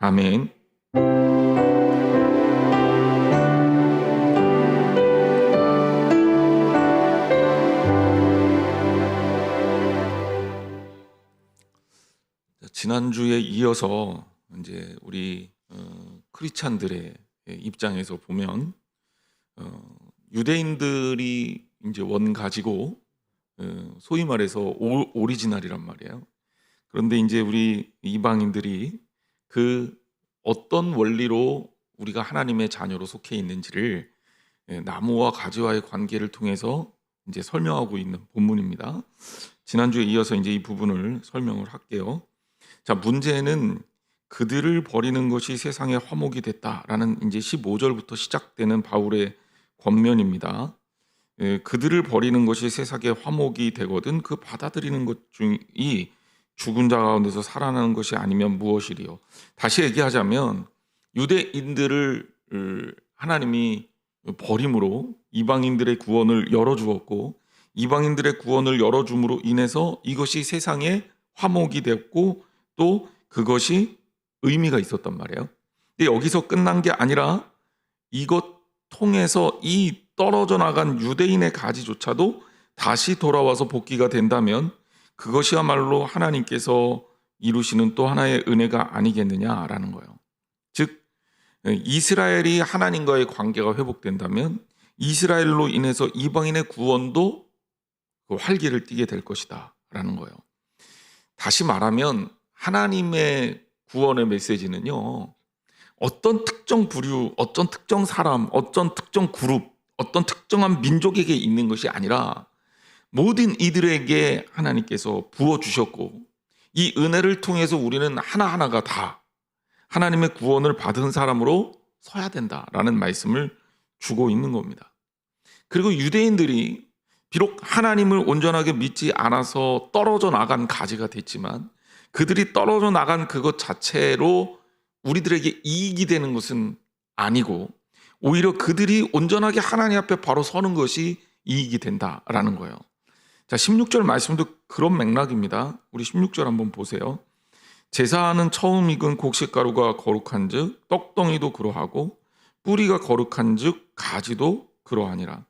아멘. 지난주에 이어서 이제 우리 크리스찬들의 입장에서 보면 유대인들이 이제 원 가지고 소위 말해서 오리지널이란 말이에요. 그런데 이제 우리 이방인들이 그 어떤 원리로 우리가 하나님의 자녀로 속해 있는지를 나무와 가지와의 관계를 통해서 이제 설명하고 있는 본문입니다. 지난주에 이어서 이제 이 부분을 설명을 할게요. 자, 문제는 그들을 버리는 것이 세상의 화목이 됐다라는 이제 15절부터 시작되는 바울의 권면입니다. 그들을 버리는 것이 세상의 화목이 되거든 그 받아들이는 것 중이 죽은 자 가운데서 살아나는 것이 아니면 무엇이리요. 다시 얘기하자면 유대인들을 하나님이 버림으로 이방인들의 구원을 열어주었고 이방인들의 구원을 열어줌으로 인해서 이것이 세상의 화목이 됐고 또 그것이 의미가 있었단 말이에요. 근데 여기서 끝난 게 아니라 이것 통해서 이 떨어져 나간 유대인의 가지조차도 다시 돌아와서 복귀가 된다면 그것이야말로 하나님께서 이루시는 또 하나의 은혜가 아니겠느냐라는 거예요. 즉 이스라엘이 하나님과의 관계가 회복된다면 이스라엘로 인해서 이방인의 구원도 그 활기를 띠게 될 것이다 라는 거예요. 다시 말하면 하나님의 구원의 메시지는요, 어떤 특정 부류, 어떤 특정 사람, 어떤 특정 그룹, 어떤 특정한 민족에게 있는 것이 아니라 모든 이들에게 하나님께서 부어주셨고 이 은혜를 통해서 우리는 하나하나가 다 하나님의 구원을 받은 사람으로 서야 된다라는 말씀을 주고 있는 겁니다. 그리고 유대인들이 비록 하나님을 온전하게 믿지 않아서 떨어져 나간 가지가 됐지만 그들이 떨어져 나간 그것 자체로 우리들에게 이익이 되는 것은 아니고 오히려 그들이 온전하게 하나님 앞에 바로 서는 것이 이익이 된다라는 거예요. 자, 16절 말씀도 그런 맥락입니다. 우리 16절 한번 보세요. 제사하는 처음 익은 곡식가루가 거룩한 즉 떡덩이도 그러하고 뿌리가 거룩한 즉 가지도 그러하니라.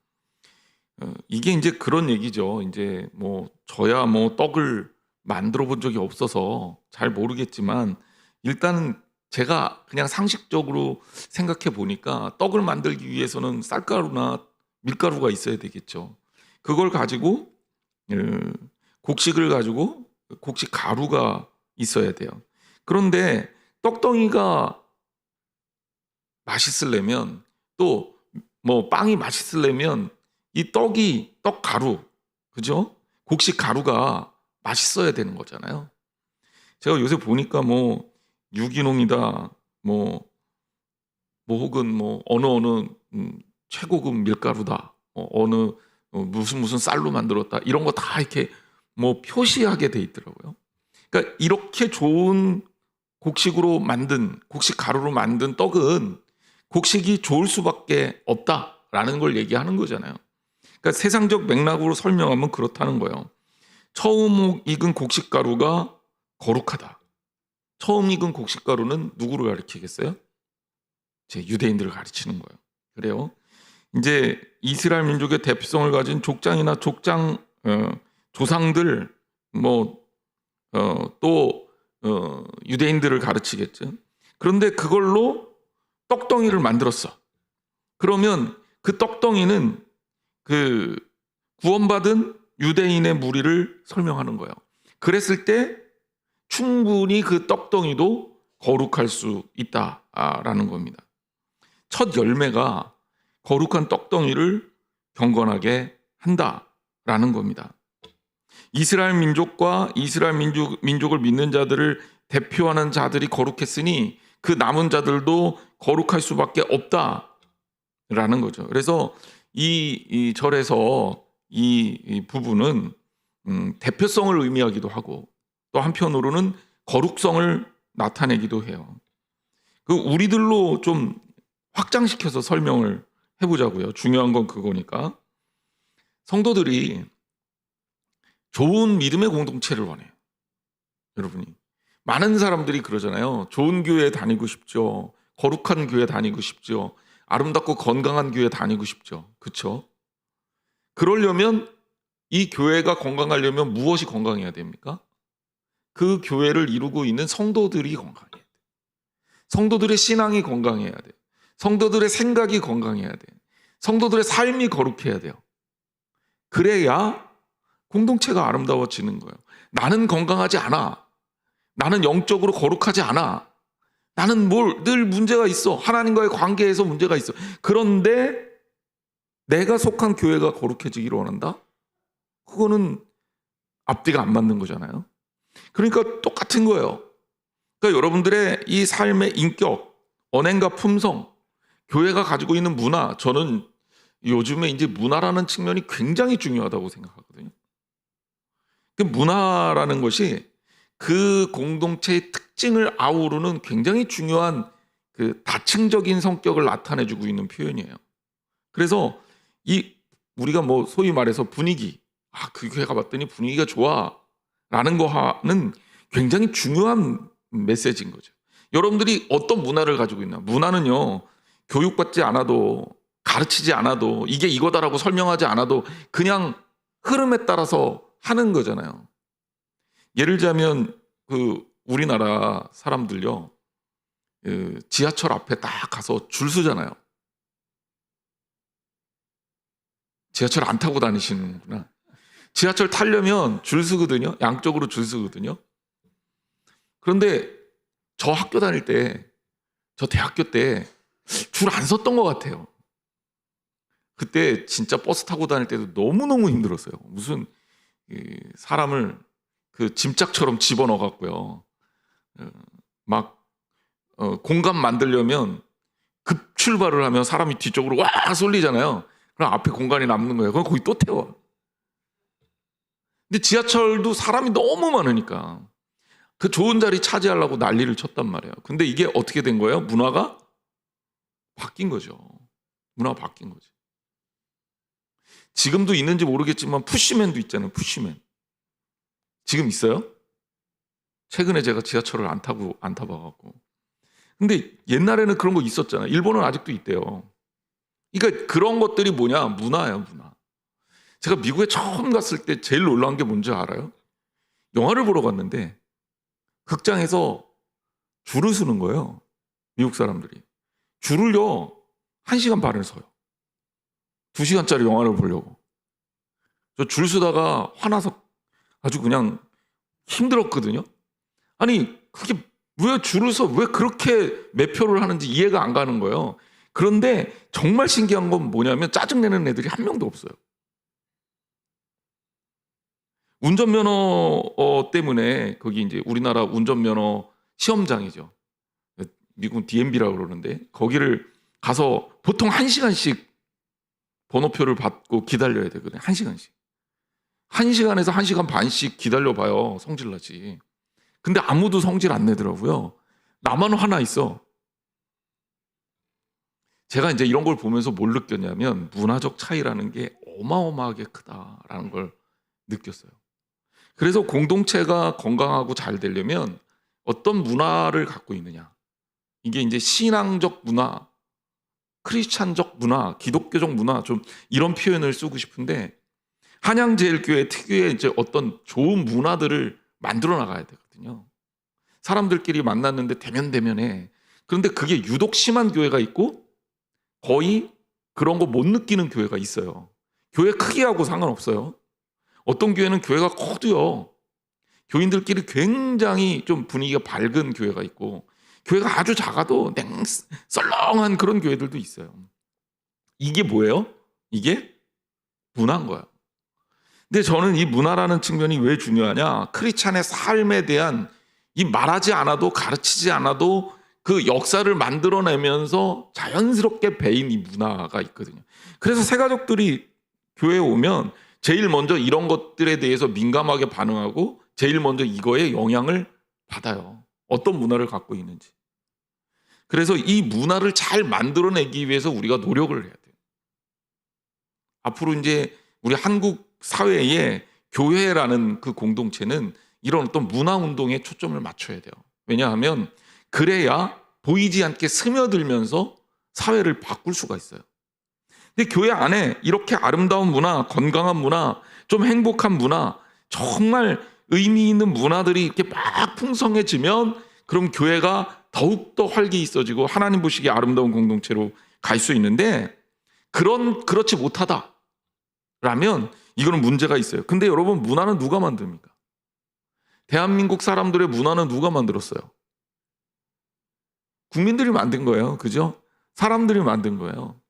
이게 이제 그런 얘기죠. 이제 뭐 저야 뭐 떡을 만들어 본 적이 없어서 잘 모르겠지만 일단은 제가 그냥 상식적으로 생각해 보니까 떡을 만들기 위해서는 쌀가루나 밀가루가 있어야 되겠죠. 그걸 가지고 곡식을 가지고 곡식 가루가 있어야 돼요. 그런데 떡덩이가 맛있으려면 또 뭐 빵이 맛있으려면 이 떡 가루, 그죠? 곡식 가루가 맛있어야 되는 거잖아요. 제가 요새 보니까 뭐 유기농이다, 뭐 혹은 뭐 어느 최고급 밀가루다, 어느 무슨 쌀로 만들었다 이런 거 다 이렇게 뭐 표시하게 돼 있더라고요. 그러니까 이렇게 좋은 곡식으로 만든 곡식 가루로 만든 떡은 곡식이 좋을 수밖에 없다라는 걸 얘기하는 거잖아요. 그러니까 세상적 맥락으로 설명하면 그렇다는 거예요. 처음 익은 곡식 가루가 거룩하다. 처음 익은 곡식 가루는 누구를 가리키겠어요? 제 유대인들을 가르치는 거예요. 그래요. 이제 이스라엘 민족의 대표성을 가진 족장이나 조상들 또 유대인들을 가르치겠죠. 그런데 그걸로 떡덩이를 만들었어. 그러면 그 떡덩이는 그 구원받은 유대인의 무리를 설명하는 거예요. 그랬을 때 충분히 그 떡덩이도 거룩할 수 있다라는 겁니다. 첫 열매가 거룩한 떡덩이를 경건하게 한다라는 겁니다. 이스라엘 민족과 이스라엘 민족을 믿는 자들을 대표하는 자들이 거룩했으니 그 남은 자들도 거룩할 수밖에 없다라는 거죠. 그래서 이 절에서 이 부분은 대표성을 의미하기도 하고 또 한편으로는 거룩성을 나타내기도 해요. 그 우리들로 좀 확장시켜서 설명을 해보자고요. 중요한 건 그거니까. 성도들이 좋은 믿음의 공동체를 원해요. 여러분이 많은 사람들이 그러잖아요. 좋은 교회 다니고 싶죠. 거룩한 교회 다니고 싶죠. 아름답고 건강한 교회 다니고 싶죠. 그렇죠? 그러려면 이 교회가 건강하려면 무엇이 건강해야 됩니까? 그 교회를 이루고 있는 성도들이 건강해야 돼요. 성도들의 신앙이 건강해야 돼요. 성도들의 생각이 건강해야 돼요. 성도들의 삶이 거룩해야 돼요. 그래야 공동체가 아름다워지는 거예요. 나는 건강하지 않아. 나는 영적으로 거룩하지 않아. 나는 늘 문제가 있어. 하나님과의 관계에서 문제가 있어. 그런데 내가 속한 교회가 거룩해지기를 원한다? 그거는 앞뒤가 안 맞는 거잖아요. 그러니까 똑같은 거예요. 그러니까 여러분들의 이 삶의 인격, 언행과 품성, 교회가 가지고 있는 문화, 저는 요즘에 이제 문화라는 측면이 굉장히 중요하다고 생각하거든요. 그 문화라는 것이 그 공동체의 특징을 아우르는 굉장히 중요한 그 다층적인 성격을 나타내주고 있는 표현이에요. 그래서 우리가 뭐 소위 말해서 분위기, 그 교회 가봤더니 분위기가 좋아라는 거는 굉장히 중요한 메시지인 거죠. 여러분들이 어떤 문화를 가지고 있나? 문화는요, 교육받지 않아도, 가르치지 않아도, 이게 이거다라고 설명하지 않아도 그냥 흐름에 따라서 하는 거잖아요. 예를 들자면 우리나라 사람들요, 지하철 앞에 딱 가서 줄 서잖아요. 지하철 안 타고 다니시는구나. 지하철 타려면 줄 서거든요. 양쪽으로 줄 서거든요. 그런데 저 학교 다닐 때, 저 대학교 때 줄 안 섰던 것 같아요. 그때 진짜 버스 타고 다닐 때도 너무너무 힘들었어요. 무슨 사람을 그 짐짝처럼 집어넣어 갖고요. 막 공간 만들려면 급 출발을 하면 사람이 뒤쪽으로 와 쏠리잖아요. 그럼 앞에 공간이 남는 거예요. 그럼 거기 또 태워. 근데 지하철도 사람이 너무 많으니까 그 좋은 자리 차지하려고 난리를 쳤단 말이에요. 근데 이게 어떻게 된 거예요? 문화가 바뀐 거죠. 문화가 바뀐 거죠. 지금도 있는지 모르겠지만 푸시맨도 있잖아요. 푸시맨. 지금 있어요? 최근에 제가 지하철을 안 타봐갖고. 근데 옛날에는 그런 거 있었잖아요. 일본은 아직도 있대요. 그러니까 그런 것들이 뭐냐? 문화예요, 문화. 제가 미국에 처음 갔을 때 제일 놀라운 게 뭔지 알아요? 영화를 보러 갔는데 극장에서 줄을 서는 거예요. 미국 사람들이. 줄을요, 1시간 반을 서요. 2시간짜리 영화를 보려고. 저 줄 서다가 화나서 아주 그냥 힘들었거든요. 아니, 그게 왜 줄을 서, 왜 그렇게 매표를 하는지 이해가 안 가는 거예요. 그런데 정말 신기한 건 뭐냐면 짜증내는 애들이 한 명도 없어요. 운전면허 때문에 거기 이제 우리나라 운전면허 시험장이죠. 미국은 DMV라고 그러는데 거기를 가서 보통 1시간씩 번호표를 받고 기다려야 되거든요. 1시간씩. 1시간에서 1시간 반씩 기다려봐요. 성질나지. 근데 아무도 성질 안 내더라고요. 나만 화나 있어. 제가 이제 이런 걸 보면서 뭘 느꼈냐면 문화적 차이라는 게 어마어마하게 크다라는 걸 느꼈어요. 그래서 공동체가 건강하고 잘 되려면 어떤 문화를 갖고 있느냐. 이게 이제 신앙적 문화, 크리스찬적 문화, 기독교적 문화, 좀 이런 표현을 쓰고 싶은데 한양제일교회 특유의 이제 어떤 좋은 문화들을 만들어 나가야 되거든요. 사람들끼리 만났는데 대면대면해. 그런데 그게 유독 심한 교회가 있고 거의 그런 거 못 느끼는 교회가 있어요. 교회 크기하고 상관없어요. 어떤 교회는 교회가 커도요, 교인들끼리 굉장히 좀 분위기가 밝은 교회가 있고 교회가 아주 작아도 썰렁한 그런 교회들도 있어요. 이게 뭐예요? 이게 문화인 거예요. 근데 저는 이 문화라는 측면이 왜 중요하냐? 크리스찬의 삶에 대한 이 말하지 않아도 가르치지 않아도 그 역사를 만들어내면서 자연스럽게 배인 이 문화가 있거든요. 그래서 새가족들이 교회에 오면 제일 먼저 이런 것들에 대해서 민감하게 반응하고 제일 먼저 이거에 영향을 받아요. 어떤 문화를 갖고 있는지. 그래서 이 문화를 잘 만들어내기 위해서 우리가 노력을 해야 돼요. 앞으로 이제 우리 한국 사회에 교회라는 그 공동체는 이런 어떤 문화 운동에 초점을 맞춰야 돼요. 왜냐하면 그래야 보이지 않게 스며들면서 사회를 바꿀 수가 있어요. 근데 교회 안에 이렇게 아름다운 문화, 건강한 문화, 좀 행복한 문화, 정말 의미 있는 문화들이 이렇게 막 풍성해지면 그럼 교회가 더욱더 활기 있어지고 하나님 보시기에 아름다운 공동체로 갈 수 있는데 그렇지 못하다라면 이거는 문제가 있어요. 근데 여러분, 문화는 누가 만듭니까? 대한민국 사람들의 문화는 누가 만들었어요? 국민들이 만든 거예요. 그죠? 사람들이 만든 거예요.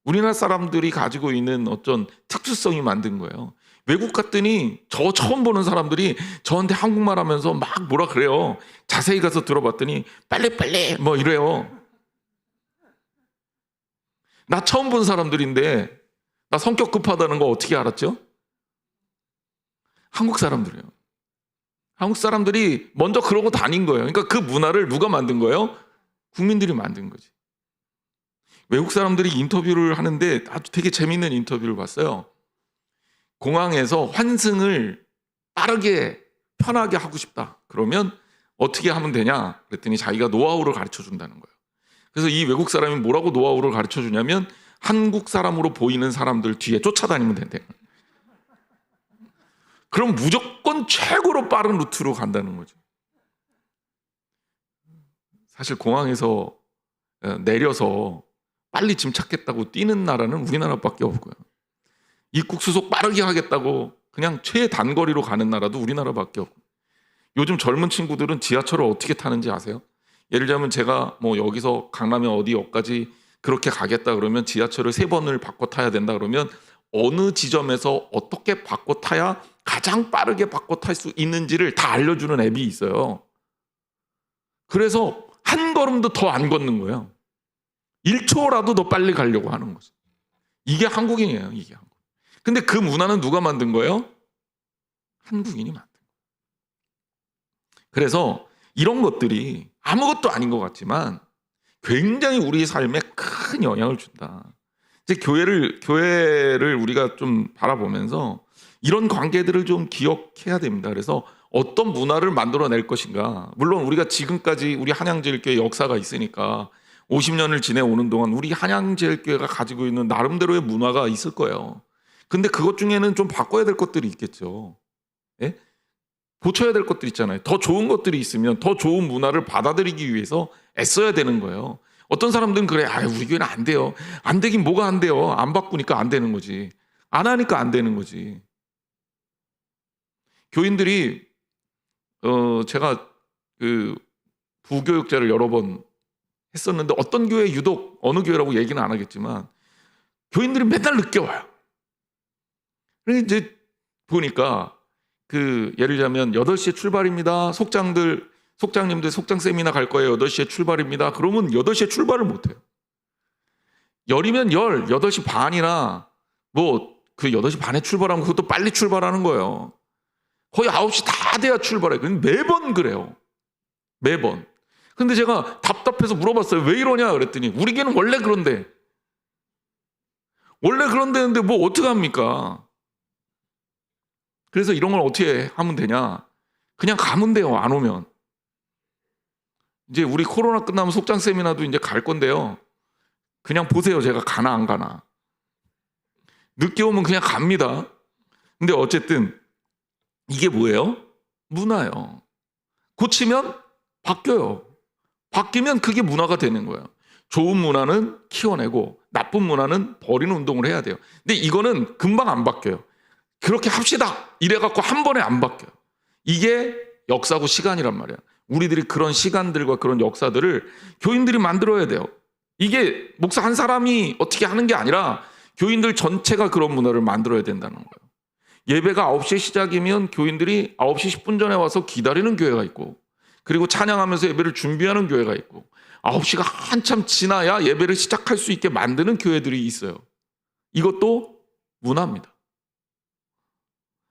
우리나라 사람들이 가지고 있는 어떤 특수성이 만든 거예요. 외국 갔더니 저 처음 보는 사람들이 저한테 한국말 하면서 막 뭐라 그래요. 자세히 가서 들어봤더니 빨리 뭐 이래요. 나 처음 본 사람들인데 나 성격 급하다는 거 어떻게 알았죠? 한국 사람들이에요. 한국 사람들이 먼저 그러고 다닌 거예요. 그러니까 그 문화를 누가 만든 거예요? 국민들이 만든 거지. 외국 사람들이 인터뷰를 하는데 아주 되게 재밌는 인터뷰를 봤어요. 공항에서 환승을 빠르게 편하게 하고 싶다. 그러면 어떻게 하면 되냐? 그랬더니 자기가 노하우를 가르쳐 준다는 거예요. 그래서 이 외국 사람이 뭐라고 노하우를 가르쳐 주냐면 한국 사람으로 보이는 사람들 뒤에 쫓아다니면 된대. 그럼 무조건 최고로 빠른 루트로 간다는 거죠. 사실 공항에서 내려서 빨리 짐 찾겠다고 뛰는 나라는 우리나라밖에 없고요. 입국 수속 빠르게 하겠다고 그냥 최단거리로 가는 나라도 우리나라밖에 없고. 요즘 젊은 친구들은 지하철을 어떻게 타는지 아세요? 예를 들자면 제가 뭐 여기서 강남의 어디 역까지 그렇게 가겠다 그러면 지하철을 3번을 바꿔 타야 된다 그러면 어느 지점에서 어떻게 바꿔 타야 가장 빠르게 바꿔 탈 수 있는지를 다 알려주는 앱이 있어요. 그래서 한 걸음도 더 안 걷는 거예요. 1초라도 더 빨리 가려고 하는 거죠. 이게 한국인이에요. 이게 한국. 근데 그 문화는 누가 만든 거예요? 한국인이 만든 거예요. 그래서 이런 것들이 아무것도 아닌 것 같지만 굉장히 우리 삶에 큰 영향을 준다. 이제 교회를 우리가 좀 바라보면서 이런 관계들을 좀 기억해야 됩니다. 그래서 어떤 문화를 만들어낼 것인가. 물론 우리가 지금까지 우리 한양제일교회 역사가 있으니까 50년을 지내오는 동안 우리 한양제일교회가 가지고 있는 나름대로의 문화가 있을 거예요. 근데 그것 중에는 좀 바꿔야 될 것들이 있겠죠. 예? 고쳐야 될 것들이 있잖아요. 더 좋은 것들이 있으면 더 좋은 문화를 받아들이기 위해서 애써야 되는 거예요. 어떤 사람들은 그래, 우리 교회는 안 돼요. 안 되긴 뭐가 안 돼요. 안 바꾸니까 안 되는 거지. 안 하니까 안 되는 거지. 교인들이 제가 그 부교육자를 여러 번 했었는데 어떤 교회 유독 어느 교회라고 얘기는 안 하겠지만 교인들이 맨날 늦게 와요. 그래서 이제 보니까 예를 들자면 8시에 출발입니다. 속장님들 속장 세미나 갈 거예요. 8시에 출발입니다. 그러면 8시에 출발을 못 해요. 열이면 8시 반이나 그 8시 반에 출발하면 그것도 빨리 출발하는 거예요. 거의 9시 다 돼야 출발해요. 매번 그래요. 매번. 근데 제가 답답해서 물어봤어요. 왜 이러냐 그랬더니 우리 교회는 원래 그런데. 원래 그런데는데 뭐 어떻게 합니까? 그래서 이런 걸 어떻게 하면 되냐? 그냥 가면 돼요. 안 오면. 이제 우리 코로나 끝나면 속장 세미나도 이제 갈 건데요. 그냥 보세요. 제가 가나 안 가나. 늦게 오면 그냥 갑니다. 근데 어쨌든 이게 뭐예요? 문화예요. 고치면 바뀌어요. 바뀌면 그게 문화가 되는 거예요. 좋은 문화는 키워내고 나쁜 문화는 버리는 운동을 해야 돼요. 근데 이거는 금방 안 바뀌어요. 그렇게 합시다. 이래갖고 한 번에 안 바뀌어요. 이게 역사고 시간이란 말이야. 우리들이 그런 시간들과 그런 역사들을 교인들이 만들어야 돼요. 이게 목사 한 사람이 어떻게 하는 게 아니라 교인들 전체가 그런 문화를 만들어야 된다는 거예요. 예배가 9시에 시작이면 교인들이 9시 10분 전에 와서 기다리는 교회가 있고 그리고 찬양하면서 예배를 준비하는 교회가 있고 9시가 한참 지나야 예배를 시작할 수 있게 만드는 교회들이 있어요. 이것도 문화입니다.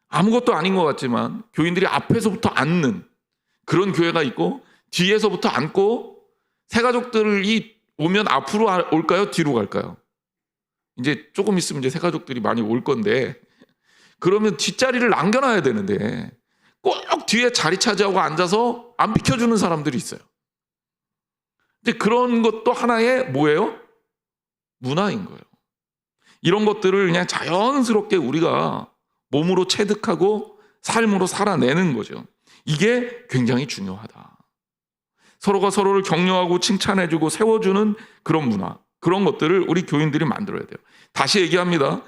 아무것도 아닌 것 같지만 교인들이 앞에서부터 앉는 그런 교회가 있고 뒤에서부터 앉고 새가족들이 오면 앞으로 올까요? 뒤로 갈까요? 이제 조금 있으면 이제 새가족들이 많이 올 건데 그러면 뒷자리를 남겨놔야 되는데 꼭 뒤에 자리 차지하고 앉아서 안 비켜주는 사람들이 있어요. 근데 그런 것도 하나의 뭐예요? 문화인 거예요. 이런 것들을 그냥 자연스럽게 우리가 몸으로 체득하고 삶으로 살아내는 거죠. 이게 굉장히 중요하다. 서로가 서로를 격려하고 칭찬해주고 세워주는 그런 문화, 그런 것들을 우리 교인들이 만들어야 돼요. 다시 얘기합니다.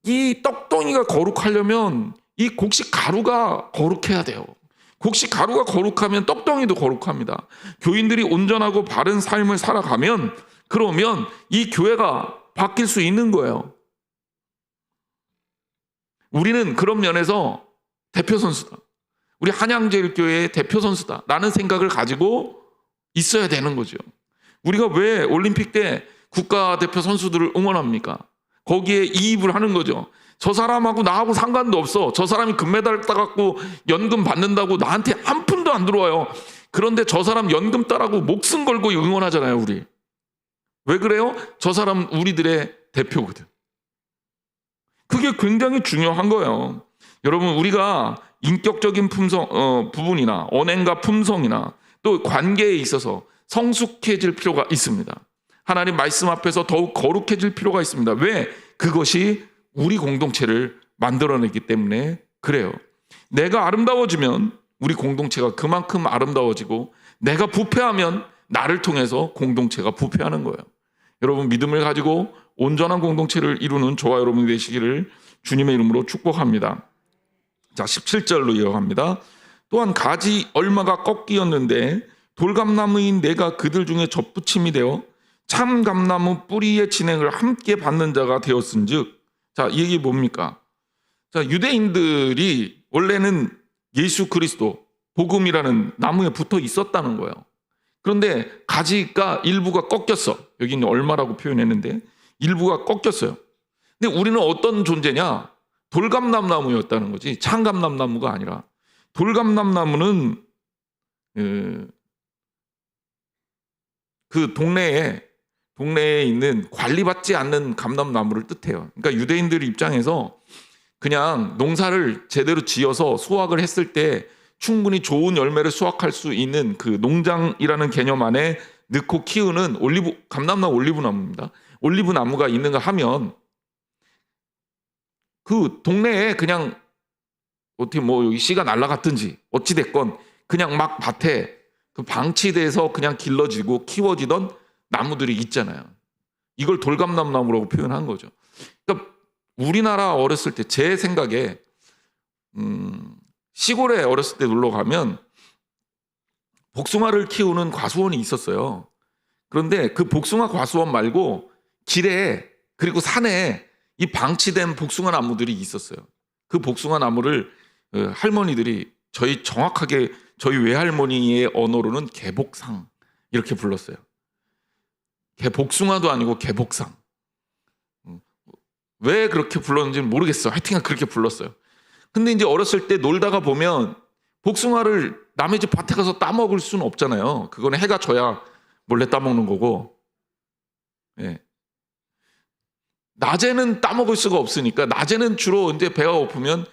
이 떡덩이가 거룩하려면 이 곡식 가루가 거룩해야 돼요. 곡식 가루가 거룩하면 떡덩이도 거룩합니다. 교인들이 온전하고 바른 삶을 살아가면 그러면 이 교회가 바뀔 수 있는 거예요. 우리는 그런 면에서 대표 선수다. 우리 한양제일교회의 대표 선수다. 라는 생각을 가지고 있어야 되는 거죠. 우리가 왜 올림픽 때 국가대표 선수들을 응원합니까? 거기에 이입을 하는 거죠. 저 사람하고 나하고 상관도 없어. 저 사람이 금메달 따갖고 연금 받는다고 나한테 한 푼도 안 들어와요. 그런데 저 사람 연금 따라고 목숨 걸고 응원하잖아요, 우리. 왜 그래요? 저 사람 우리들의 대표거든. 그게 굉장히 중요한 거예요. 여러분, 우리가 인격적인 부분이나 언행과 품성이나 또 관계에 있어서 성숙해질 필요가 있습니다. 하나님 말씀 앞에서 더욱 거룩해질 필요가 있습니다. 왜? 그것이 우리 공동체를 만들어내기 때문에 그래요. 내가 아름다워지면 우리 공동체가 그만큼 아름다워지고, 내가 부패하면 나를 통해서 공동체가 부패하는 거예요. 여러분, 믿음을 가지고 온전한 공동체를 이루는 저와 여러분이 되시기를 주님의 이름으로 축복합니다. 자, 17절로 이어갑니다. 또한 가지 얼마가 꺾이었는데 돌감나무인 내가 그들 중에 접붙임이 되어 참감나무 뿌리의 진행을 함께 받는 자가 되었은즉. 자, 이 얘기 뭡니까? 자, 유대인들이 원래는 예수 그리스도 복음이라는 나무에 붙어 있었다는 거예요. 그런데 가지가 일부가 꺾였어. 여기는 얼마라고 표현했는데 일부가 꺾였어요. 근데 우리는 어떤 존재냐? 돌감남나무였다는 거지, 참감남나무가 아니라. 돌감남나무는 그 동네에 있는 관리받지 않는 감람나무를 뜻해요. 그러니까 유대인들 입장에서 그냥 농사를 제대로 지어서 수확을 했을 때 충분히 좋은 열매를 수확할 수 있는 그 농장이라는 개념 안에 넣고 키우는 감람나무 올리브나무입니다. 올리브나무가 있는가 하면 그 동네에 그냥 어떻게 뭐 여기 씨가 날아갔든지 어찌됐건 그냥 막 밭에 그 방치돼서 그냥 길러지고 키워지던 나무들이 있잖아요. 이걸 돌감람나무라고 표현한 거죠. 그러니까 우리나라 어렸을 때 제 생각에 시골에 어렸을 때 놀러 가면 복숭아를 키우는 과수원이 있었어요. 그런데 그 복숭아 과수원 말고 길에 그리고 산에 이 방치된 복숭아 나무들이 있었어요. 그 복숭아 나무를 할머니들이 저희 외할머니의 언어로는 개복상 이렇게 불렀어요. 개복숭아도 아니고 개복상. 왜 그렇게 불렀는지는 모르겠어요. 하여튼 그렇게 불렀어요. 근데 이제 어렸을 때 놀다가 보면 복숭아를 남의 집 밭에 가서 따먹을 수는 없잖아요. 그거는 해가 져야 몰래 따먹는 거고. 예. 낮에는 따먹을 수가 없으니까 낮에는 주로 이제 배가 고프면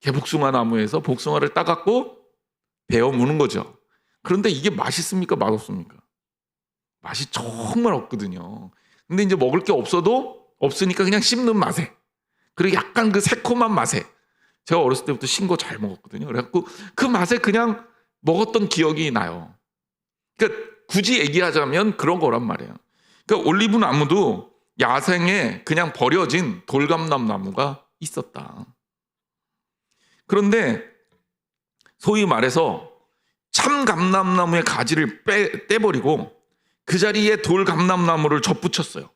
개복숭아 나무에서 복숭아를 따갖고 베어 무는 거죠. 그런데 이게 맛있습니까? 맛없습니까? 맛이 정말 없거든요. 근데 이제 먹을 게 없으니까 그냥 씹는 맛에, 그리고 약간 그 새콤한 맛에, 제가 어렸을 때부터 신 거 잘 먹었거든요. 그래갖고 그 맛에 그냥 먹었던 기억이 나요. 그러니까 굳이 얘기하자면 그런 거란 말이에요. 그러니까 올리브 나무도 야생에 그냥 버려진 돌감람 나무가 있었다. 그런데 소위 말해서 참감람나무의 가지를 떼버리고 그 자리에 돌감람나무를 접붙였어요.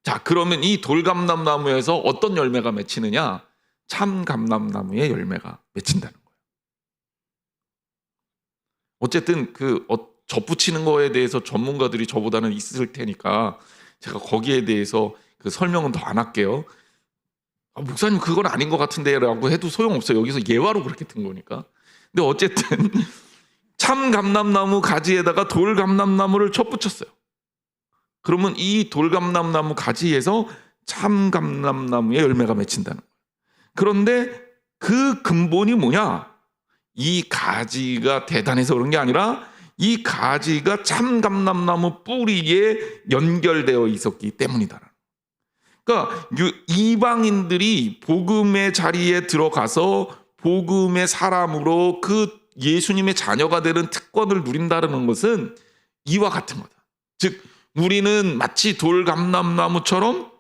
자, 그러면 이 돌감람나무에서 어떤 열매가 맺히느냐? 참감람나무의 열매가 맺힌다는 거예요. 어쨌든 접붙이는 거에 대해서 전문가들이 저보다는 있을 테니까 제가 거기에 대해서 그 설명은 더 안 할게요. 목사님 그건 아닌 것 같은데 라고 해도 소용없어요. 여기서 예화로 그렇게 든 거니까. 근데 어쨌든 참감람나무 가지에다가 돌감람나무를 접붙였어요. 그러면 이 돌감람나무 가지에서 참감람나무의 열매가 맺힌다는 거예요. 그런데 그 근본이 뭐냐? 이 가지가 대단해서 그런 게 아니라 이 가지가 참감람나무 뿌리에 연결되어 있었기 때문이다. 그러니까 이방인들이 복음의 자리에 들어가서 복음의 사람으로 그 예수님의 자녀가 되는 특권을 누린다는 것은 이와 같은 거다. 즉 우리는 마치 돌감람나무처럼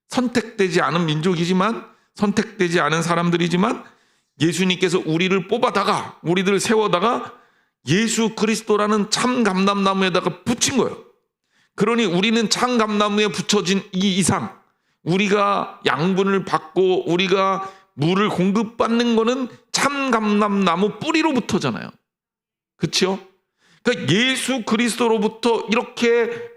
선택되지 않은 민족이지만, 선택되지 않은 사람들이지만, 예수님께서 우리를 뽑아다가, 우리들을 세워다가 예수 그리스도라는 참 감람나무에다가 붙인 거예요. 그러니 우리는 참 감람나무에 붙여진 이 이상, 우리가 양분을 받고 우리가 물을 공급받는 거는 참 감람나무 뿌리로부터잖아요. 그렇죠? 그러니까 예수 그리스도로부터 이렇게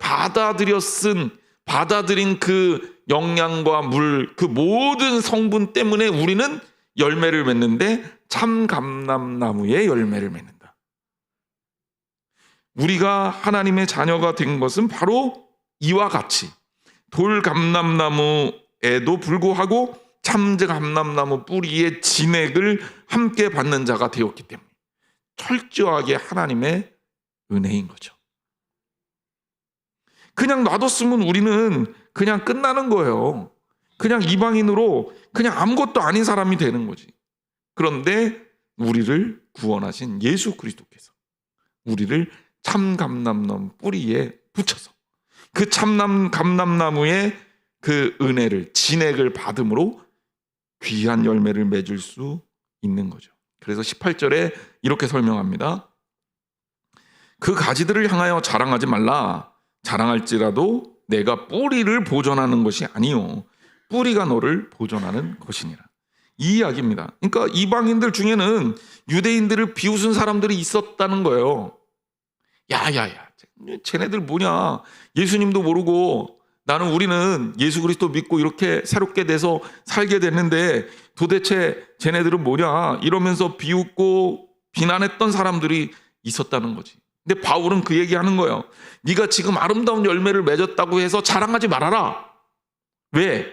받아들인 그 영양과 물, 그 모든 성분 때문에 우리는 열매를 맺는데 참 감람나무의 열매를 맺는다. 우리가 하나님의 자녀가 된 것은 바로 이와 같이 돌감람나무에도 불구하고 참감람나무 뿌리의 진액을 함께 받는 자가 되었기 때문에 철저하게 하나님의 은혜인 거죠. 그냥 놔뒀으면 우리는 그냥 끝나는 거예요. 그냥 이방인으로 그냥 아무것도 아닌 사람이 되는 거지. 그런데 우리를 구원하신 예수 그리스도께서 우리를 참감람나무 뿌리에 붙여서 그 감람나무의 그 은혜를, 진액을 받음으로 귀한 열매를 맺을 수 있는 거죠. 그래서 18절에 이렇게 설명합니다. 그 가지들을 향하여 자랑하지 말라. 자랑할지라도 내가 뿌리를 보존하는 것이 아니요 뿌리가 너를 보존하는 것이니라. 이 이야기입니다. 그러니까 이방인들 중에는 유대인들을 비웃은 사람들이 있었다는 거예요. 야야야, 쟤네들 뭐냐? 예수님도 모르고 우리는 예수 그리스도 믿고 이렇게 새롭게 돼서 살게 됐는데 도대체 쟤네들은 뭐냐? 이러면서 비웃고 비난했던 사람들이 있었다는 거지. 근데 바울은 그 얘기하는 거예요. 네가 지금 아름다운 열매를 맺었다고 해서 자랑하지 말아라. 왜?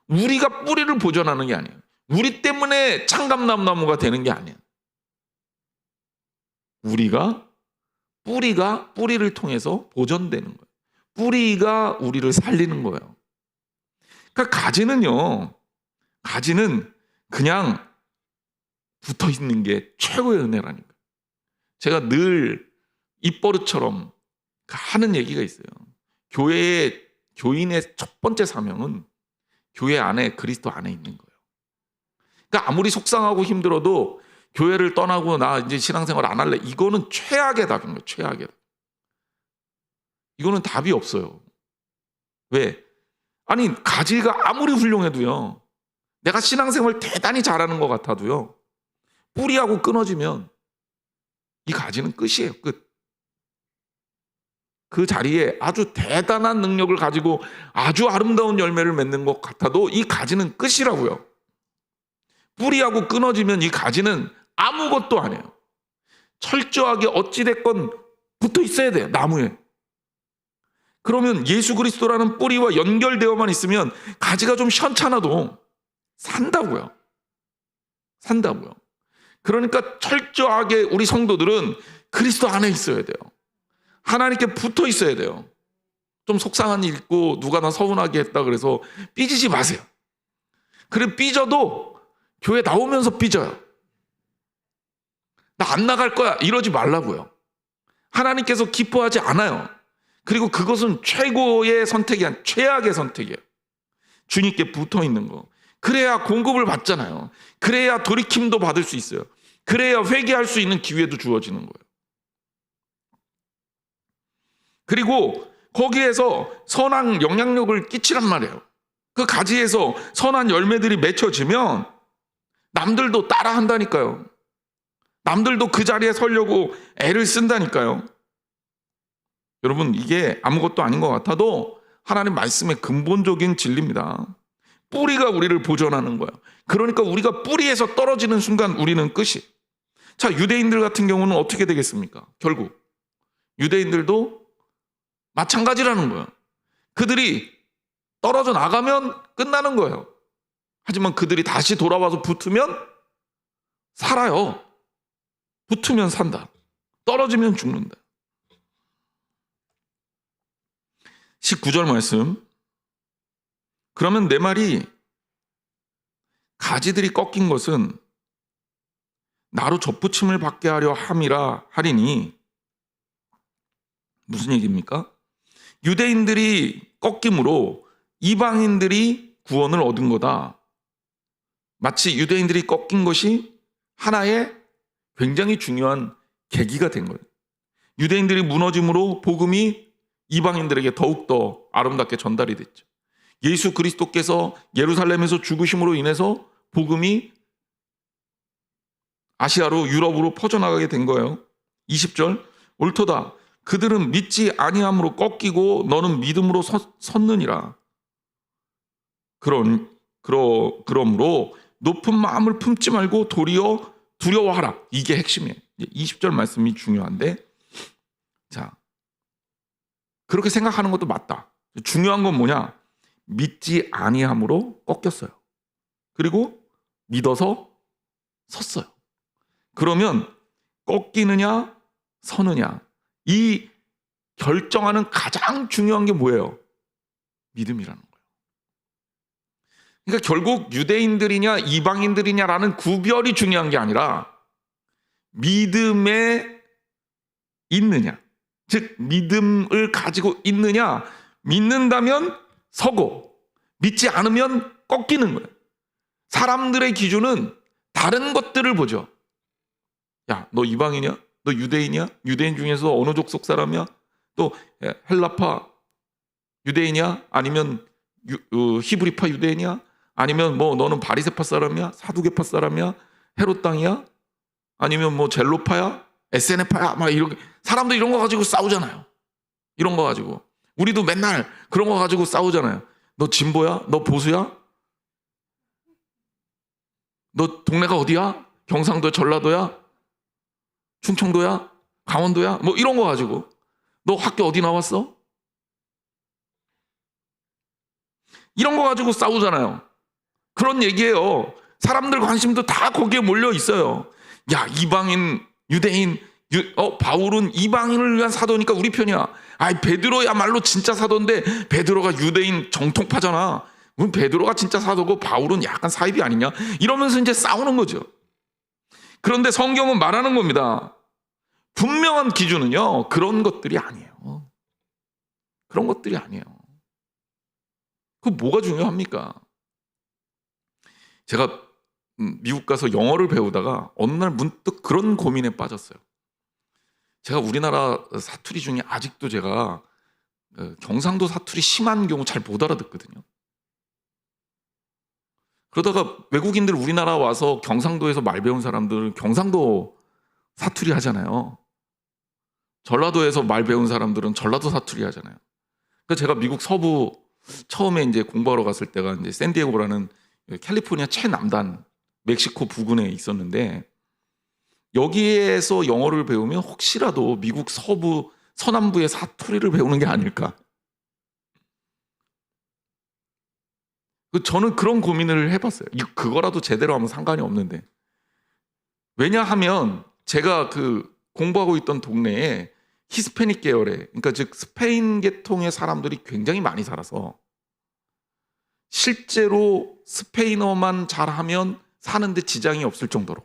우리가 뿌리를 보존하는 게 아니에요. 우리 때문에 참감람나무가 되는 게 아니에요. 뿌리가 뿌리를 통해서 보존되는 거예요. 뿌리가 우리를 살리는 거예요. 그러니까 가지는 그냥 붙어 있는 게 최고의 은혜라니까. 제가 늘 입버릇처럼 하는 얘기가 있어요. 교인의 첫 번째 사명은 교회 안에, 그리스도 안에 있는 거예요. 그러니까 아무리 속상하고 힘들어도 교회를 떠나고 나 이제 신앙생활 안 할래. 이거는 최악의 답인 거예요. 최악의 답. 이거는 답이 없어요. 왜? 아니, 가지가 아무리 훌륭해도요, 내가 신앙생활 대단히 잘하는 것 같아도요, 뿌리하고 끊어지면 이 가지는 끝이에요. 끝. 그 자리에 아주 대단한 능력을 가지고 아주 아름다운 열매를 맺는 것 같아도 이 가지는 끝이라고요. 뿌리하고 끊어지면 이 가지는 아무것도 안 해요. 철저하게 어찌됐건 붙어 있어야 돼요. 나무에. 그러면 예수 그리스도라는 뿌리와 연결되어만 있으면 가지가 좀 시원찮아도 산다고요. 그러니까 철저하게 우리 성도들은 그리스도 안에 있어야 돼요. 하나님께 붙어 있어야 돼요. 좀 속상한 일 있고 누가 나 서운하게 했다 그래서 삐지지 마세요. 그래 삐져도 교회 나오면서 삐져요. 나 안 나갈 거야 이러지 말라고요. 하나님께서 기뻐하지 않아요. 그리고 그것은 최고의 선택이 아니라 최악의 선택이에요. 주님께 붙어 있는 거. 그래야 공급을 받잖아요. 그래야 돌이킴도 받을 수 있어요. 그래야 회개할 수 있는 기회도 주어지는 거예요. 그리고 거기에서 선한 영향력을 끼치란 말이에요. 그 가지에서 선한 열매들이 맺혀지면 남들도 따라 한다니까요. 남들도 그 자리에 서려고 애를 쓴다니까요. 여러분, 이게 아무것도 아닌 것 같아도 하나님 말씀의 근본적인 진리입니다. 뿌리가 우리를 보존하는 거예요. 그러니까 우리가 뿌리에서 떨어지는 순간 우리는 끝이. 자, 유대인들 같은 경우는 어떻게 되겠습니까? 결국 유대인들도 마찬가지라는 거예요. 그들이 떨어져 나가면 끝나는 거예요. 하지만 그들이 다시 돌아와서 붙으면 살아요. 붙으면 산다. 떨어지면 죽는다. 19절 말씀. 그러면 내 말이 가지들이 꺾인 것은 나로 접붙임을 받게 하려 함이라 하리니, 무슨 얘기입니까? 유대인들이 꺾임으로 이방인들이 구원을 얻은 거다. 마치 유대인들이 꺾인 것이 하나의 굉장히 중요한 계기가 된 거예요. 유대인들이 무너짐으로 복음이 이방인들에게 더욱더 아름답게 전달이 됐죠. 예수 그리스도께서 예루살렘에서 죽으심으로 인해서 복음이 아시아로, 유럽으로 퍼져나가게 된 거예요. 20절. 옳도다. 그들은 믿지 아니함으로 꺾이고 너는 믿음으로 섰느니라. 그러므로 높은 마음을 품지 말고 도리어 두려워하라. 이게 핵심이에요. 20절 말씀이 중요한데, 자, 그렇게 생각하는 것도 맞다. 중요한 건 뭐냐? 믿지 아니함으로 꺾였어요. 그리고 믿어서 섰어요. 그러면 꺾이느냐 서느냐, 이 결정하는 가장 중요한 게 뭐예요? 믿음이라는 거예요. 그러니까 결국 유대인들이냐 이방인들이냐라는 구별이 중요한 게 아니라 믿음에 있느냐, 즉 믿음을 가지고 있느냐. 믿는다면 서고 믿지 않으면 꺾이는 거예요. 사람들의 기준은 다른 것들을 보죠. 야, 너 이방이냐? 너 유대인이야? 유대인 중에서 어느 족속 사람이야? 또 헬라파 유대인이야? 아니면 히브리파 유대인이야? 아니면 뭐 너는 바리새파 사람이야? 사두개파 사람이야? 헤롯 땅이야? 아니면 뭐 젤로파야? SNF파야? 막 이렇게 사람들 이런 거 가지고 싸우잖아요. 이런 거 가지고 우리도 맨날 그런 거 가지고 싸우잖아요. 너 진보야? 너 보수야? 너 동네가 어디야? 경상도야? 전라도야? 충청도야? 강원도야? 뭐 이런 거 가지고 너 학교 어디 나왔어? 이런 거 가지고 싸우잖아요. 그런 얘기예요. 사람들 관심도 다 거기에 몰려 있어요. 야, 이방인, 유대인, 바울은 이방인을 위한 사도니까 우리 편이야. 아이, 베드로야말로 진짜 사도인데 베드로가 유대인 정통파잖아. 그럼 베드로가 진짜 사도고 바울은 약간 사입이 아니냐? 이러면서 이제 싸우는 거죠. 그런데 성경은 말하는 겁니다. 분명한 기준은요, 그런 것들이 아니에요. 그런 것들이 아니에요. 그 뭐가 중요합니까? 제가 미국 가서 영어를 배우다가 어느 날 문득 그런 고민에 빠졌어요. 제가 우리나라 사투리 중에 아직도 제가 경상도 사투리 심한 경우 잘 못 알아듣거든요. 그러다가 외국인들 우리나라 와서 경상도에서 말 배운 사람들은 경상도 사투리 하잖아요. 전라도에서 말 배운 사람들은 전라도 사투리 하잖아요. 그래서 제가 미국 서부 처음에 이제 공부하러 갔을 때가 이제 샌디에고라는 캘리포니아 최남단 멕시코 부근에 있었는데, 여기에서 영어를 배우면 혹시라도 미국 서부 서남부의 사투리를 배우는 게 아닐까. 저는 그런 고민을 해봤어요. 그거라도 제대로 하면 상관이 없는데. 왜냐하면 제가 공부하고 있던 동네에 히스패닉 계열의, 그러니까 즉 스페인 계통의 사람들이 굉장히 많이 살아서 실제로 스페인어만 잘하면 사는데 지장이 없을 정도로,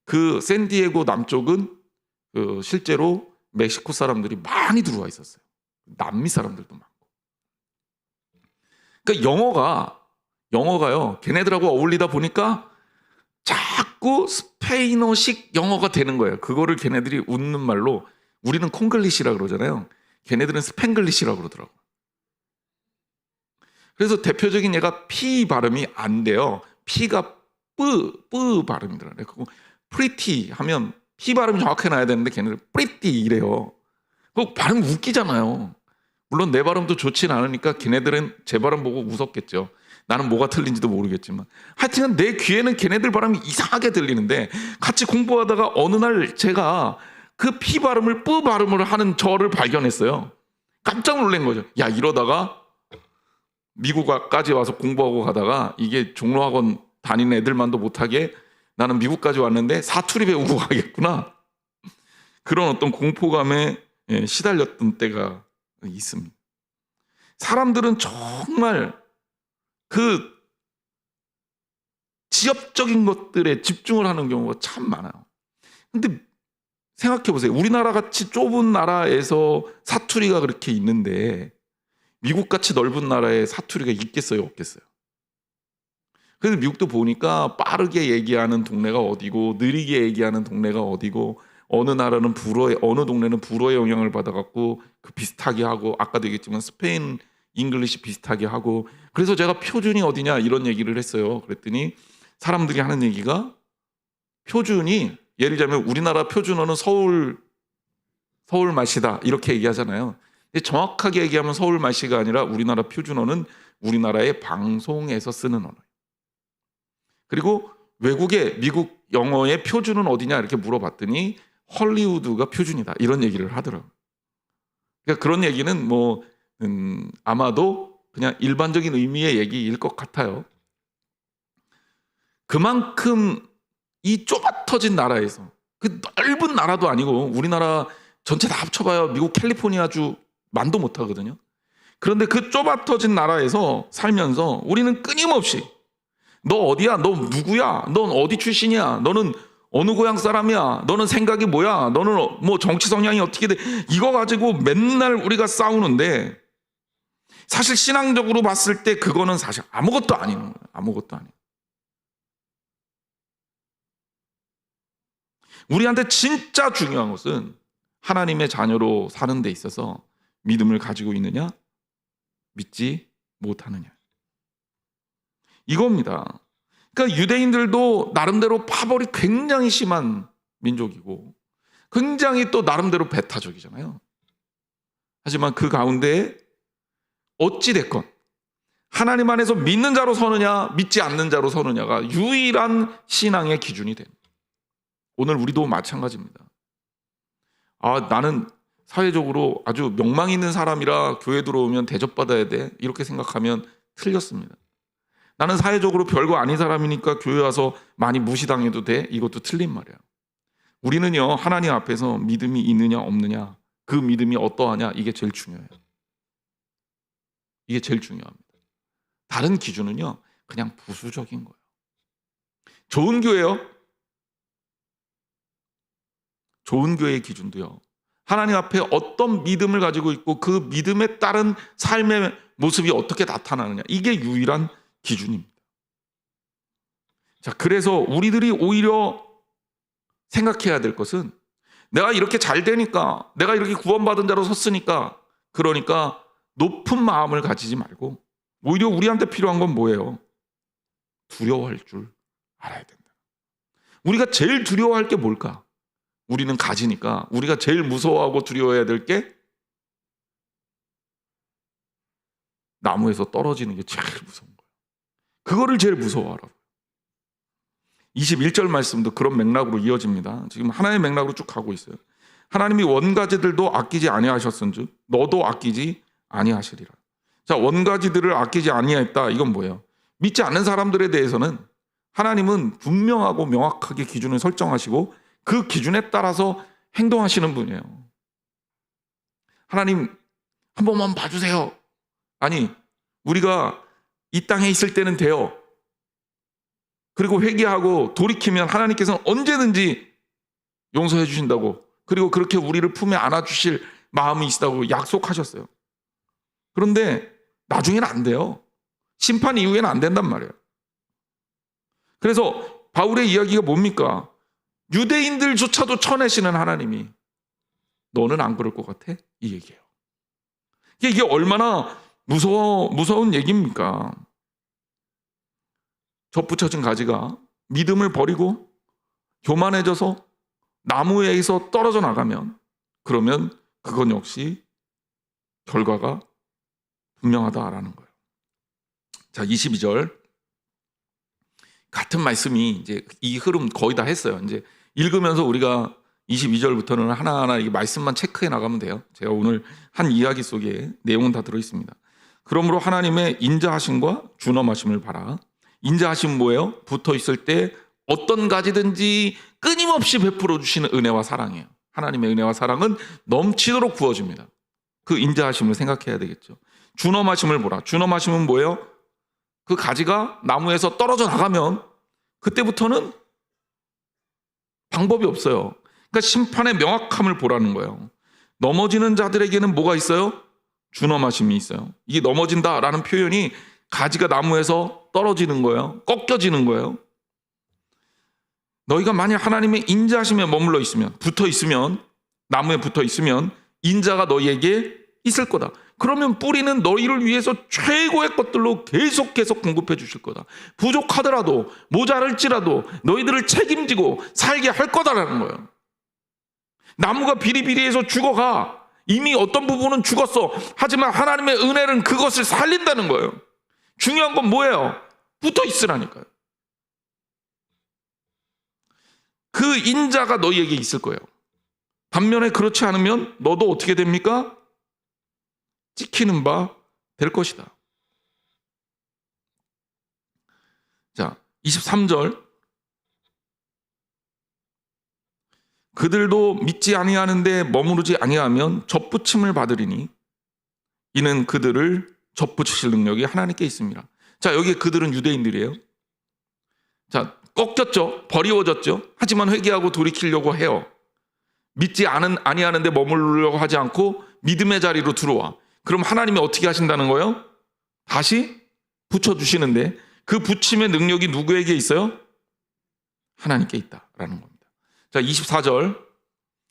그 샌디에고 남쪽은 실제로 멕시코 사람들이 많이 들어와 있었어요. 남미 사람들도 많고. 그러니까 영어가요, 걔네들하고 어울리다 보니까 자꾸 스페인어식 영어가 되는 거예요. 그거를 걔네들이 웃는 말로, 우리는 콩글리시라 그러잖아요. 걔네들은 스팽글리시라 그러더라고. 그래서 대표적인 얘가 P 발음이 안 돼요. P가 뿌 발음이더라고요. 그리고 pretty 하면 P 발음이 정확하게 나야 되는데 걔네들 pretty 이래요. 그 발음 웃기잖아요. 물론 내 발음도 좋진 않으니까 걔네들은 제 발음 보고 웃었겠죠. 나는 뭐가 틀린지도 모르겠지만 하여튼 내 귀에는 걔네들 발음이 이상하게 들리는데, 같이 공부하다가 어느 날 제가 그 P 발음을 뿌 발음을 하는 저를 발견했어요. 깜짝 놀란 거죠. 야, 이러다가 미국까지 와서 공부하고 가다가 이게 종로학원 다니는 애들만도 못하게 나는 미국까지 왔는데 사투리 배우고 가겠구나. 그런 어떤 공포감에 시달렸던 때가 있습니다. 사람들은 정말 그 지엽적인 것들에 집중을 하는 경우가 참 많아요. 근데 생각해 보세요. 우리나라 같이 좁은 나라에서 사투리가 그렇게 있는데 미국 같이 넓은 나라에 사투리가 있겠어요, 없겠어요? 그래서 미국도 보니까 빠르게 얘기하는 동네가 어디고 느리게 얘기하는 동네가 어디고 어느 나라는 불어의 어느 동네는 불어의 영향을 받아갖고 그 비슷하게 하고 아까도 얘기했지만 스페인 잉글리시 비슷하게 하고 그래서 제가 표준이 어디냐 이런 얘기를 했어요. 그랬더니 사람들이 하는 얘기가 표준이 예를 들자면 우리나라 표준어는 서울 맛이다 이렇게 얘기하잖아요. 근데 정확하게 얘기하면 서울 맛이가 아니라 우리나라 표준어는 우리나라의 방송에서 쓰는 언어예요. 그리고 외국의 미국 영어의 표준은 어디냐 이렇게 물어봤더니 헐리우드가 표준이다 이런 얘기를 하더라고요. 그러니까 그런 얘기는 뭐 아마도 그냥 일반적인 의미의 얘기일 것 같아요. 그만큼 이 좁아터진 나라에서 그 넓은 나라도 아니고 우리나라 전체 다 합쳐봐야 미국 캘리포니아주 만도 못하거든요. 그런데 그 좁아터진 나라에서 살면서 우리는 끊임없이 너 어디야? 너 누구야? 넌 어디 출신이야? 너는 어느 고향 사람이야? 너는 생각이 뭐야? 너는 뭐 정치 성향이 어떻게 돼? 이거 가지고 맨날 우리가 싸우는데 사실 신앙적으로 봤을 때 그거는 사실 아무것도 아닌 거예요. 아무것도 아니에요. 우리한테 진짜 중요한 것은 하나님의 자녀로 사는 데 있어서 믿음을 가지고 있느냐, 믿지 못하느냐. 이겁니다. 그러니까 유대인들도 나름대로 파벌이 굉장히 심한 민족이고 굉장히 또 나름대로 배타적이잖아요. 하지만 그 가운데 어찌됐건 하나님 안에서 믿는 자로 서느냐 믿지 않는 자로 서느냐가 유일한 신앙의 기준이 됩니다. 오늘 우리도 마찬가지입니다. 나는 사회적으로 아주 명망 있는 사람이라 교회 들어오면 대접받아야 돼 이렇게 생각하면 틀렸습니다. 나는 사회적으로 별거 아닌 사람이니까 교회 와서 많이 무시당해도 돼 이것도 틀린 말이야. 우리는요 하나님 앞에서 믿음이 있느냐 없느냐 그 믿음이 어떠하냐 이게 제일 중요해요. 이게 제일 중요합니다. 다른 기준은요 그냥 부수적인 거예요. 좋은 교회요. 좋은 교회의 기준도요. 하나님 앞에 어떤 믿음을 가지고 있고 그 믿음에 따른 삶의 모습이 어떻게 나타나느냐. 이게 유일한 기준입니다. 자, 그래서 우리들이 오히려 생각해야 될 것은 내가 이렇게 잘 되니까 내가 이렇게 구원받은 자로 섰으니까 그러니까 높은 마음을 가지지 말고 오히려 우리한테 필요한 건 뭐예요? 두려워할 줄 알아야 된다. 우리가 제일 두려워할 게 뭘까? 우리는 가지니까 우리가 제일 무서워하고 두려워해야 될 게 나무에서 떨어지는 게 제일 무서운 거예요. 그거를 제일 무서워하라고. 21절 말씀도 그런 맥락으로 이어집니다. 지금 하나의 맥락으로 쭉 가고 있어요. 하나님이 원가지들도 아끼지 아니하셨은즉 너도 아끼지 아니하시리라. 자, 원가지들을 아끼지 아니했다. 이건 뭐예요? 믿지 않는 사람들에 대해서는 하나님은 분명하고 명확하게 기준을 설정하시고 그 기준에 따라서 행동하시는 분이에요. 하나님 한 번만 봐주세요. 아니 우리가 이 땅에 있을 때는 돼요. 그리고 회개하고 돌이키면 하나님께서는 언제든지 용서해 주신다고 그리고 그렇게 우리를 품에 안아주실 마음이 있다고 약속하셨어요. 그런데 나중에는 안 돼요. 심판 이후에는 안 된단 말이에요. 그래서 바울의 이야기가 뭡니까? 유대인들조차도 쳐내시는 하나님이 너는 안 그럴 것 같아? 이 얘기예요. 이게 얼마나 무서운 얘기입니까? 접붙여진 가지가 믿음을 버리고 교만해져서 나무에서 떨어져 나가면 그러면 그건 역시 결과가 분명하다라는 거예요. 자, 22절 같은 말씀이 이제 이 흐름 거의 다 했어요. 이제 읽으면서 우리가 22절부터는 하나하나 이 말씀만 체크해 나가면 돼요. 제가 오늘 한 이야기 속에 내용은 다 들어 있습니다. 그러므로 하나님의 인자하심과 준엄하심을 봐라. 인자하심 뭐예요? 붙어 있을 때 어떤 가지든지 끊임없이 베풀어 주시는 은혜와 사랑이에요. 하나님의 은혜와 사랑은 넘치도록 부어줍니다. 그 인자하심을 생각해야 되겠죠. 준엄하심을 보라. 준엄하심은 뭐예요? 그 가지가 나무에서 떨어져 나가면 그때부터는 방법이 없어요. 그러니까 심판의 명확함을 보라는 거예요. 넘어지는 자들에게는 뭐가 있어요? 준엄하심이 있어요. 이게 넘어진다라는 표현이 가지가 나무에서 떨어지는 거예요. 꺾여지는 거예요. 너희가 만약 하나님의 인자하심에 머물러 있으면, 붙어 있으면, 나무에 붙어 있으면 인자가 너희에게 있을 거다. 그러면 뿌리는 너희를 위해서 최고의 것들로 계속 공급해 주실 거다. 부족하더라도 모자랄지라도 너희들을 책임지고 살게 할 거다라는 거예요. 나무가 비리비리해서 죽어가. 이미 어떤 부분은 죽었어. 하지만 하나님의 은혜는 그것을 살린다는 거예요. 중요한 건 뭐예요? 붙어 있으라니까요. 그 인자가 너희에게 있을 거예요. 반면에 그렇지 않으면 너도 어떻게 됩니까? 찍히는 바 될 것이다. 자, 23절. 그들도 믿지 아니하는데 머무르지 아니하면 접붙임을 받으리니 이는 그들을 접붙이실 능력이 하나님께 있습니다. 자, 여기 그들은 유대인들이에요. 자, 꺾였죠. 버리워졌죠. 하지만 회개하고 돌이키려고 해요. 믿지 아니하는데 머무르려고 하지 않고 믿음의 자리로 들어와. 그럼 하나님이 어떻게 하신다는 거예요? 다시 붙여주시는데 그 붙임의 능력이 누구에게 있어요? 하나님께 있다라는 겁니다. 자, 24절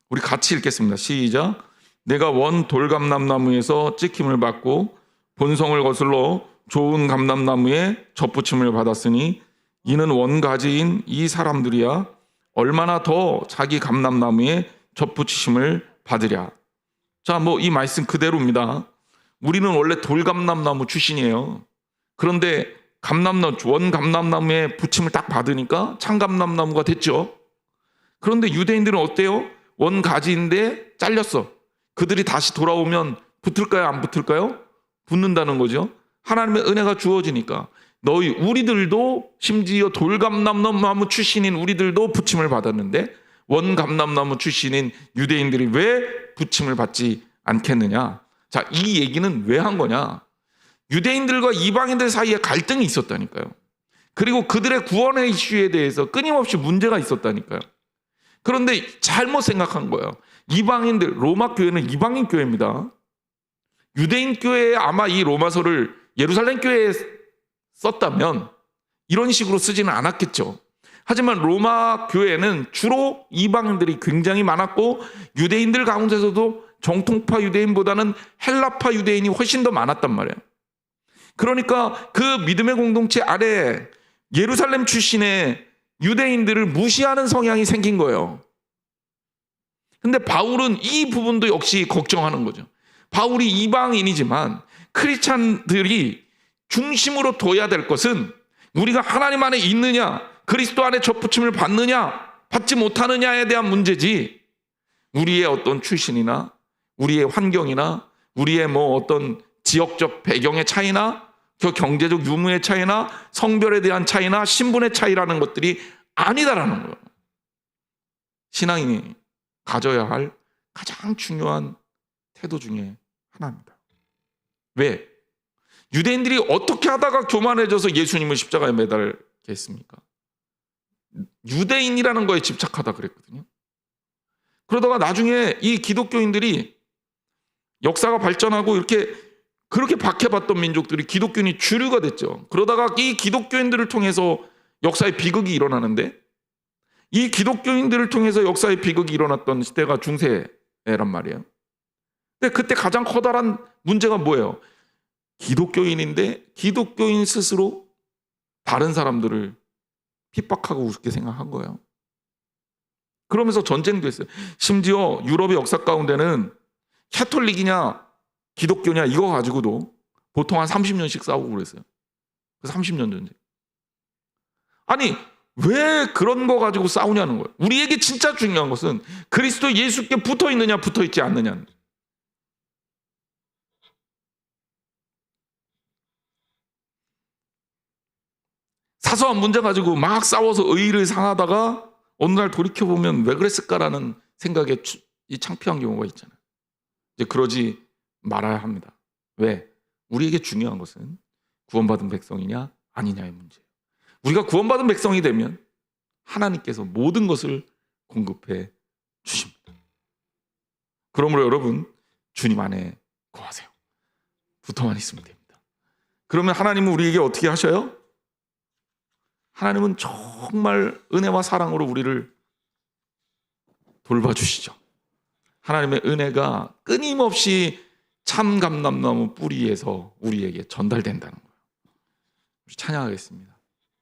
우리 같이 읽겠습니다. 시작. 내가 원 돌감람나무에서 찍힘을 받고 본성을 거슬러 좋은 감람나무에 접붙임을 받았으니 이는 원가지인 이 사람들이야 얼마나 더 자기 감람나무에 접붙이심을 받으랴. 자, 이 말씀 그대로입니다. 우리는 원래 돌감람나무 출신이에요. 그런데 원 감람나무에 붙임을 딱 받으니까 참감람나무가 됐죠. 그런데 유대인들은 어때요? 원가지인데 잘렸어. 그들이 다시 돌아오면 붙을까요? 안 붙을까요? 붙는다는 거죠. 하나님의 은혜가 주어지니까 우리들도 심지어 돌감람나무 출신인 우리들도 붙임을 받았는데 원감람나무 출신인 유대인들이 왜 붙임을 받지 않겠느냐? 자, 이 얘기는 왜 한 거냐? 유대인들과 이방인들 사이에 갈등이 있었다니까요. 그리고 그들의 구원의 이슈에 대해서 끊임없이 문제가 있었다니까요. 그런데 잘못 생각한 거예요. 이방인들, 로마 교회는 이방인 교회입니다. 유대인 교회에 아마 이 로마서를 예루살렘 교회에 썼다면 이런 식으로 쓰지는 않았겠죠. 하지만 로마 교회는 주로 이방인들이 굉장히 많았고 유대인들 가운데서도 정통파 유대인보다는 헬라파 유대인이 훨씬 더 많았단 말이에요. 그러니까 그 믿음의 공동체 안에 예루살렘 출신의 유대인들을 무시하는 성향이 생긴 거예요. 근데 바울은 이 부분도 역시 걱정하는 거죠. 바울이 이방인이지만 크리스찬들이 중심으로 둬야 될 것은 우리가 하나님 안에 있느냐, 그리스도 안에 접붙임을 받느냐, 받지 못하느냐에 대한 문제지 우리의 어떤 출신이나 우리의 환경이나 우리의 어떤 지역적 배경의 차이나 경제적 유무의 차이나 성별에 대한 차이나 신분의 차이라는 것들이 아니다라는 거예요. 신앙인이 가져야 할 가장 중요한 태도 중에 하나입니다. 왜? 유대인들이 어떻게 하다가 교만해져서 예수님을 십자가에 매달게 했습니까? 유대인이라는 거에 집착하다 그랬거든요. 그러다가 나중에 이 기독교인들이 역사가 발전하고 그렇게 박해받던 민족들이 기독교인이 주류가 됐죠. 그러다가 이 기독교인들을 통해서 역사의 비극이 일어나는데 이 기독교인들을 통해서 역사의 비극이 일어났던 시대가 중세란 말이에요. 근데 그때 가장 커다란 문제가 뭐예요? 기독교인인데 기독교인 스스로 다른 사람들을 핍박하고 우습게 생각한 거예요. 그러면서 전쟁도 했어요. 심지어 유럽의 역사 가운데는 캐톨릭이냐 기독교냐 이거 가지고도 보통 한 30년씩 싸우고 그랬어요. 그 30년 전쟁. 아니 왜 그런 거 가지고 싸우냐는 거예요. 우리에게 진짜 중요한 것은 그리스도 예수께 붙어 있느냐 붙어 있지 않느냐. 사소한 문제 가지고 막 싸워서 의의를 상하다가 어느 날 돌이켜보면 왜 그랬을까라는 생각에 이 창피한 경우가 있잖아요. 이제 그러지 말아야 합니다. 왜? 우리에게 중요한 것은 구원받은 백성이냐 아니냐의 문제예요. 우리가 구원받은 백성이 되면 하나님께서 모든 것을 공급해 주십니다. 그러므로 여러분, 주님 안에 거하세요. 붙어만 있으면 됩니다. 그러면 하나님은 우리에게 어떻게 하셔요? 하나님은 정말 은혜와 사랑으로 우리를 돌봐주시죠. 하나님의 은혜가 끊임없이 참 감람나무 뿌리에서 우리에게 전달된다는 거예요. 우리 찬양하겠습니다.